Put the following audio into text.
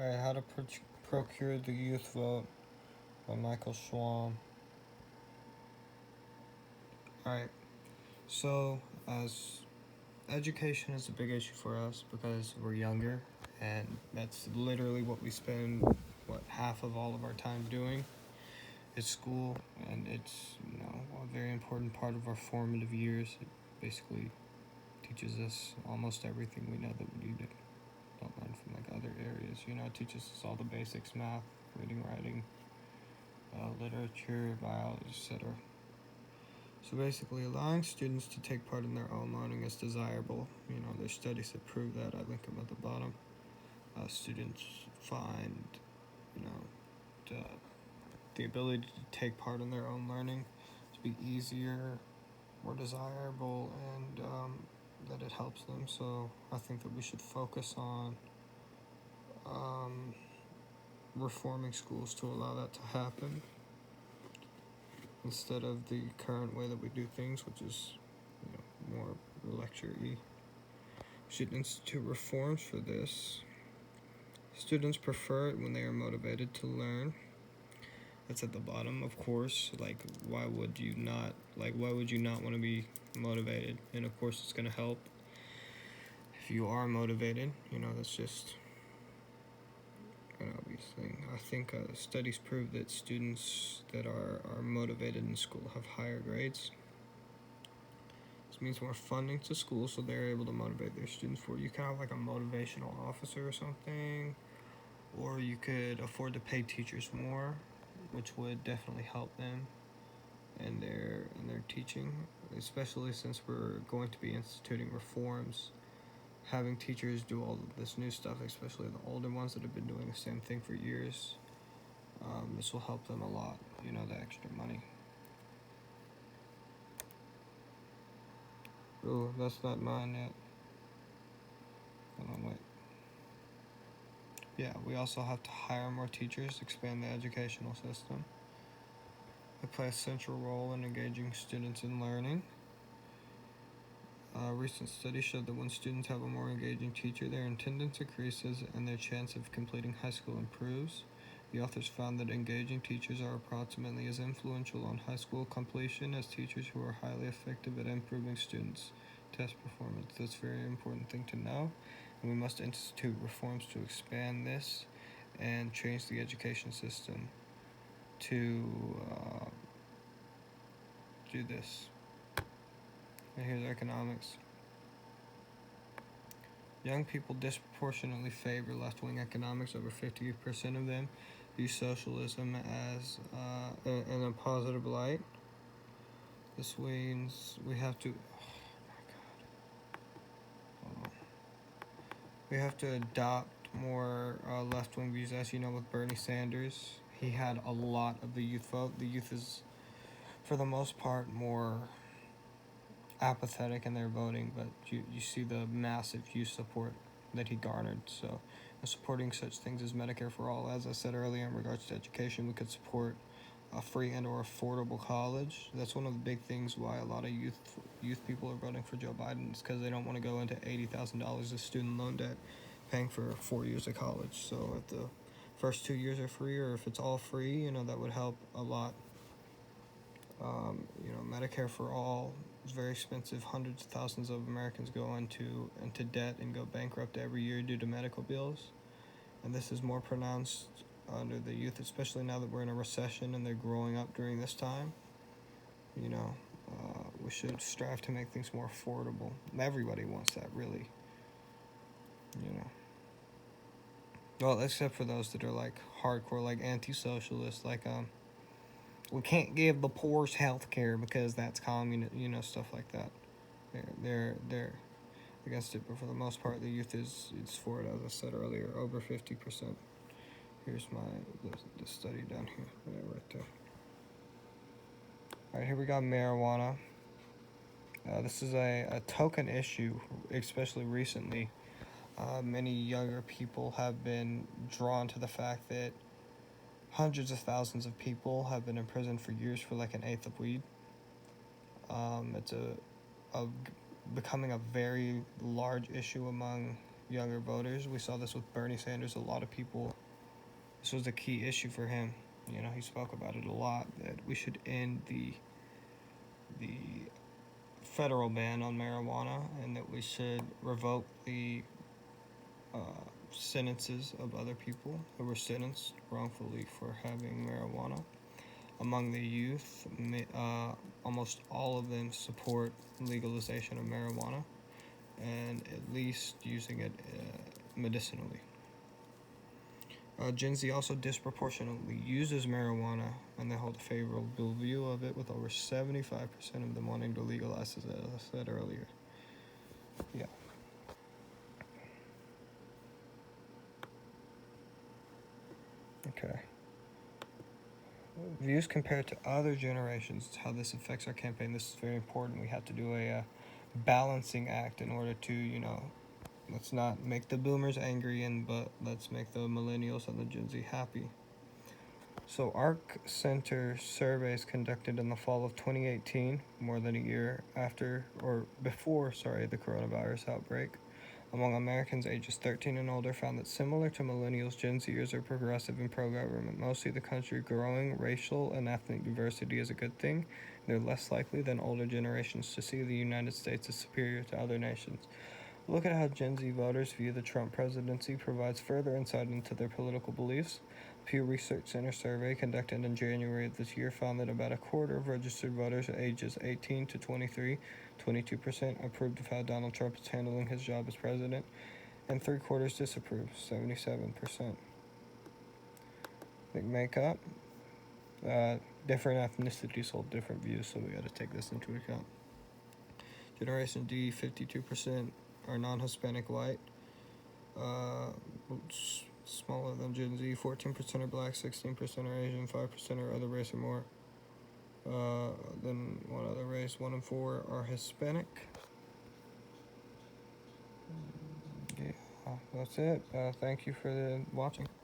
Alright, How to Procure the Youth Vote by Michael Schwalm. Alright, so as education is a big issue for us because we're younger, and that's literally what we spend half of all of our time doing. It's school, and it's a very important part of our formative years. It basically teaches us almost everything we know that we don't learn from other areas. It teaches us all the basics: math, reading, writing, literature, biology, etc. So basically, allowing students to take part in their own learning is desirable. There's studies that prove that. I link them at the bottom. Students find, the, the ability to take part in their own learning to be easier, more desirable, and that it helps them. So I think that we should focus on reforming schools to allow that to happen, instead of the current way that we do things, which is more lecture-y. We should institute reforms for this. Students prefer it when they are motivated to learn. That's at the bottom, of course. Why would you not want to be motivated? And of course, it's going to help if you are motivated. That's just an obvious thing. I think studies prove that students that are motivated in school have higher grades. This means more funding to schools, so they're able to motivate their students for it. You can have a motivational officer or something, or you could afford to pay teachers more, which would definitely help them in their teaching, especially since we're going to be instituting reforms. Having teachers do all of this new stuff, especially the older ones that have been doing the same thing for years, this will help them a lot. The extra money. Oh, that's not mine yet. Hold on, wait. Yeah, we also have to hire more teachers, expand the educational system. They play a central role in engaging students in learning. Recent studies showed that when students have a more engaging teacher, their attendance increases and their chance of completing high school improves. The authors found that engaging teachers are approximately as influential on high school completion as teachers who are highly effective at improving students' test performance. That's a very important thing to know, and we must institute reforms to expand this and change the education system to do this. And here's economics. Young people disproportionately favor left-wing economics. Over 50% of them view socialism as in a positive light. This means we have to. We have to adopt more left-wing views. As you know, with Bernie Sanders, he had a lot of the youth vote. The youth is, for the most part, more apathetic in their voting, but you see the massive youth support that he garnered. So supporting such things as Medicare for all, as I said earlier, in regards to education, we could support a free and or affordable college. That's one of the big things why a lot of youth people are voting for Joe Biden, is because they don't want to go into $80,000 of student loan debt paying for 4 years of college. So if the first 2 years are free, or if it's all free, that would help a lot. Medicare for all is very expensive. Hundreds of thousands of Americans go into debt and go bankrupt every year due to medical bills. And this is more pronounced under the youth, especially now that we're in a recession and they're growing up during this time. We should strive to make things more affordable. Everybody wants that, really. Well, except for those that are hardcore, anti-socialists, we can't give the poor's health care because that's communist, stuff like that. They're against it, but for the most part, the youth is for it. As I said earlier, over 50%. Here's the study down here, right there. All right, here we got marijuana. This is a token issue, especially recently. Many younger people have been drawn to the fact that hundreds of thousands of people have been in prison for years for an eighth of weed. It's becoming a very large issue among younger voters. We saw this with Bernie Sanders. A lot of people, this was a key issue for him. You know, he spoke about it a lot, that we should end the federal ban on marijuana, and that we should revoke the sentences of other people who were sentenced wrongfully for having marijuana. Among the youth, almost all of them support legalization of marijuana, and at least using it medicinally. Gen Z also disproportionately uses marijuana, and they hold a favorable view of it, with over 75% of them wanting to legalize it, as I said earlier. Yeah. Okay. Views compared to other generations, how this affects our campaign. This is very important. We have to do a balancing act in order to, let's not make the boomers angry, but let's make the millennials and the Gen Z happy. So ARC Center surveys conducted in the fall of 2018, more than a year before the coronavirus outbreak, among Americans ages 13 and older, found that similar to millennials, Gen Zers are progressive and pro-government. Mostly the country growing racial and ethnic diversity is a good thing. They're less likely than older generations to see the United States as superior to other nations. Look at how Gen Z voters view the Trump presidency provides further insight into their political beliefs. Pew Research Center survey conducted in January of this year found that about a quarter of registered voters ages 18 to 23, 22%, approved of how Donald Trump is handling his job as president, and 3/4 disapprove, 77%. Makeup. Different ethnicities hold different views, so we got to take this into account. Generation D, 52% are non-Hispanic white. Smaller than Gen Z. 14% are black, 16% are Asian, 5% are other race or more than one other race. 1 in 4 are Hispanic. Yeah, that's it. Thank you for watching.